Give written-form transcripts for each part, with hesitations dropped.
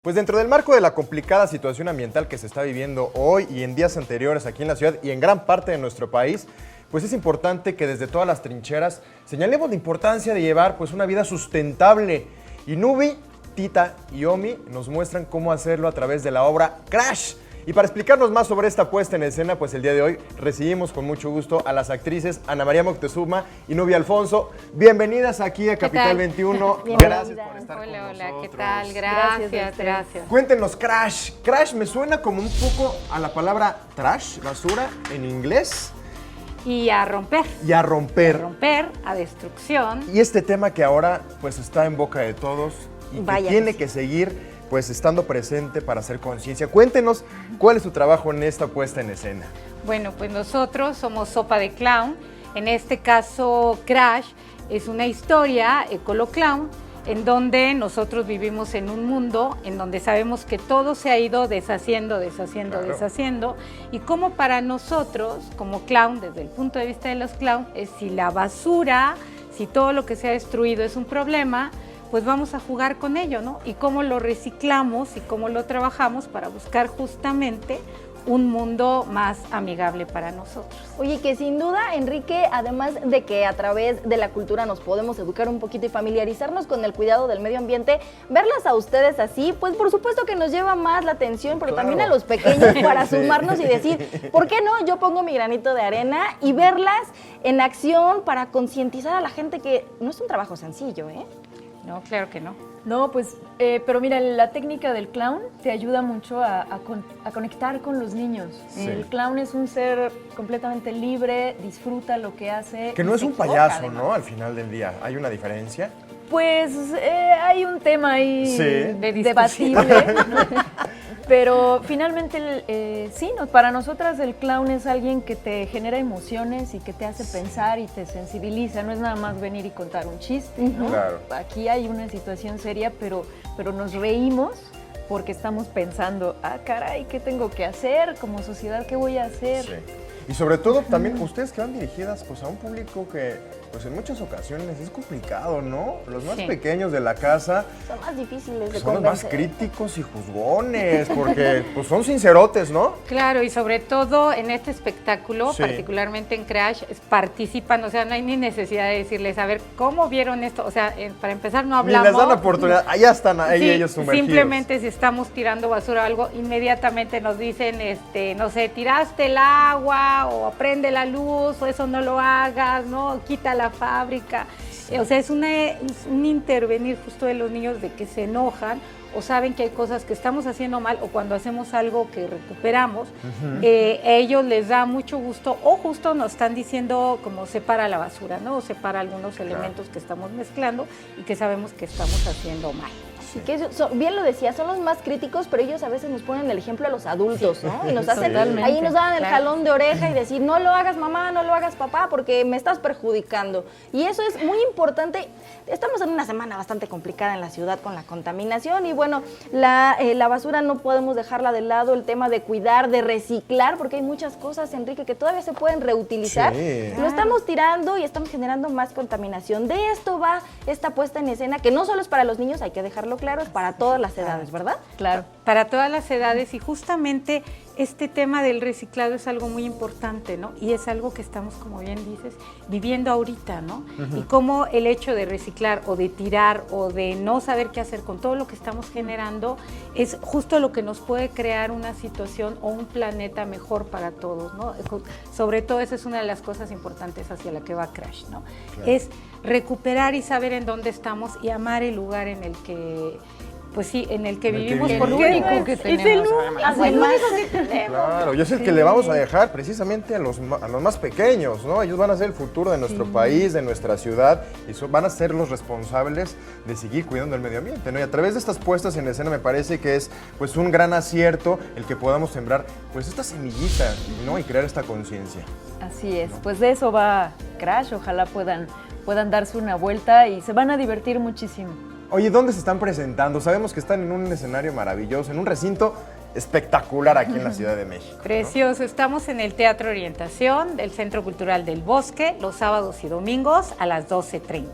Pues dentro del marco de la complicada situación ambiental que se está viviendo hoy y en días anteriores aquí en la ciudad y en gran parte de nuestro país, pues es importante que desde todas las trincheras señalemos la importancia de llevar pues una vida sustentable. Y Nubi, Tita y Omi nos muestran cómo hacerlo a través de la obra Crash. Y para explicarnos más sobre esta puesta en escena, pues el día de hoy recibimos con mucho gusto a las actrices Ana María Moctezuma y Nubi Alfonso. Bienvenidas aquí a Capital 21. Gracias por estar con nosotros. Hola, ¿qué tal? Gracias. Cuéntenos, Crash. Crash me suena como un poco a la palabra trash, basura, en inglés. Y a romper. Y a romper. A romper, a destrucción. Y este tema que ahora pues está en boca de todos y que tiene que seguir pues estando presente para hacer conciencia. Cuéntenos cuál es su trabajo en esta puesta en escena. Bueno, pues nosotros somos Sopa de Clown. En este caso, Crash es una historia Ecolo Clown en donde nosotros vivimos en un mundo en donde sabemos que todo se ha ido deshaciendo y como para nosotros como clown, desde el punto de vista de los clowns, es si la basura, si todo lo que se ha destruido es un problema, pues vamos a jugar con ello, ¿no? Y cómo lo reciclamos y cómo lo trabajamos para buscar justamente un mundo más amigable para nosotros. Oye, que sin duda, Enrique, además de que a través de la cultura nos podemos educar un poquito y familiarizarnos con el cuidado del medio ambiente, verlas a ustedes así, pues por supuesto que nos lleva más la atención, pero también a los pequeños para sumarnos y decir, ¿por qué no? Yo pongo mi granito de arena y verlas en acción para concientizar a la gente que no es un trabajo sencillo, ¿eh? No, claro que no. No, pues, pero mira, la técnica del clown te ayuda mucho a conectar con los niños. Sí. El clown es un ser completamente libre, disfruta lo que hace. Que no es un payaso, ¿no? Al final del día, ¿hay una diferencia? Pues hay un tema ahí debatible, ¿no? Pero finalmente sí, para nosotras el clown es alguien que te genera emociones y que te hace pensar y te sensibiliza, no es nada más venir y contar un chiste, ¿no? Claro. Aquí hay una situación seria, pero nos reímos porque estamos pensando, caray, ¿qué tengo que hacer como sociedad? ¿Qué voy a hacer? Sí. Y sobre todo también ustedes que van dirigidas pues a un público que pues en muchas ocasiones es complicado, ¿no? Los más pequeños de la casa son más difíciles de son los más críticos y juzgones porque pues son sincerotes, ¿no? Claro, y sobre todo en este espectáculo, particularmente en Crash, participan, o sea, no hay ni necesidad de decirles, a ver, ¿cómo vieron esto? O sea, para empezar no hablamos. Ni les dan oportunidad, allá están ellos sumergidos. Simplemente si estamos tirando basura o algo, inmediatamente nos dicen, no sé, tiraste el agua o prende la luz o eso no lo hagas, ¿no? Quita la fábrica. O sea, es un intervenir justo de los niños de que se enojan o saben que hay cosas que estamos haciendo mal o cuando hacemos algo que recuperamos, a ellos les da mucho gusto o justo nos están diciendo como separa la basura, ¿no? O separa algunos elementos que estamos mezclando y que sabemos que estamos haciendo mal. Sí, que bien lo decía, son los más críticos, pero ellos a veces nos ponen el ejemplo a los adultos, ¿no? Y nos hacen, ahí nos dan el jalón de oreja y decir, no lo hagas mamá, no lo hagas papá, porque me estás perjudicando. Y eso es muy importante. Estamos en una semana bastante complicada en la ciudad con la contaminación y bueno, la basura no podemos dejarla de lado, el tema de cuidar, de reciclar, porque hay muchas cosas, Enrique, que todavía se pueden reutilizar. Sí. Lo estamos tirando y estamos generando más contaminación. De esto va esta puesta en escena, que no solo es para los niños, hay que dejarlo claro, es para todas las edades, ¿verdad? Claro, para todas las edades y justamente este tema del reciclado es algo muy importante, ¿no? Y es algo que estamos, como bien dices, viviendo ahorita, ¿no? Y cómo el hecho de reciclar o de tirar o de no saber qué hacer con todo lo que estamos generando es justo lo que nos puede crear una situación o un planeta mejor para todos, ¿no? Sobre todo esa es una de las cosas importantes hacia la que va Crash, ¿no? Claro. Es recuperar y saber en dónde estamos y amar el lugar en el que pues sí, en el que vivimos, porque es el único que tenemos. Claro, y es el que le vamos a dejar precisamente a los más pequeños, ¿no? Ellos van a ser el futuro de nuestro país, de nuestra ciudad, y van a ser los responsables de seguir cuidando el medio ambiente, ¿no? Y a través de estas puestas en escena me parece que es pues un gran acierto el que podamos sembrar pues esta semillita, ¿no? Y crear esta conciencia. Así es, ¿no? Pues de eso va Crash, ojalá puedan darse una vuelta y se van a divertir muchísimo. Oye, ¿dónde se están presentando? Sabemos que están en un escenario maravilloso, en un recinto espectacular aquí en la Ciudad de México, ¿no? Precioso. Estamos en el Teatro Orientación del Centro Cultural del Bosque los sábados y domingos a las 12:30.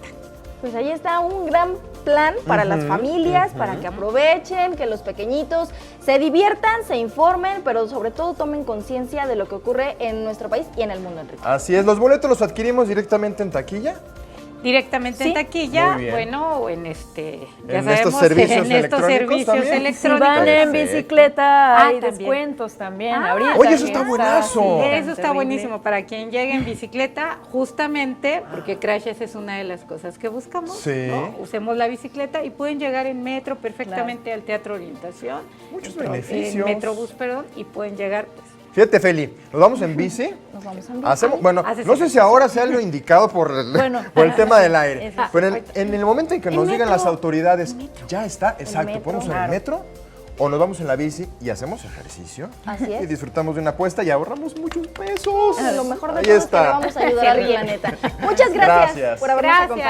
Pues ahí está un gran plan para las familias, para que aprovechen, que los pequeñitos se diviertan, se informen, pero sobre todo tomen conciencia de lo que ocurre en nuestro país y en el mundo, Enrique. Así es, los boletos los adquirimos directamente en taquilla. Directamente Sí. en taquilla, Muy bien. bueno, o en ya En sabemos, estos servicios en estos electrónicos servicios también. Si electrónicos. van en Perfecto. bicicleta, hay también. descuentos también. Ah. ahorita Oye, eso que está buenazo. sí, Eso está terrible. buenísimo para quien llegue en bicicleta, justamente porque crashes es una de las cosas que buscamos. Sí. ¿no? Usemos la bicicleta y pueden llegar en metro perfectamente al Teatro Orientación. Muchos En beneficios. Metrobús, perdón, y pueden llegar, pues, Fíjate, Feli, nos vamos en bici. Nos vamos a enviar. Hacemos, bueno, haces no sé si ejercicio. ahora sea lo indicado por el, Bueno. por el tema del aire, Eso sí. pero en el momento en que nos digan metro. las autoridades, ya está, exacto, metro. podemos en el Claro. metro o nos vamos en la bici y hacemos ejercicio. Así es. Y disfrutamos de una apuesta y ahorramos muchos pesos. Lo mejor de Ahí todo es que está. le vamos a ayudar al planeta. Muchas gracias, Gracias. por habernos Gracias. acompañado.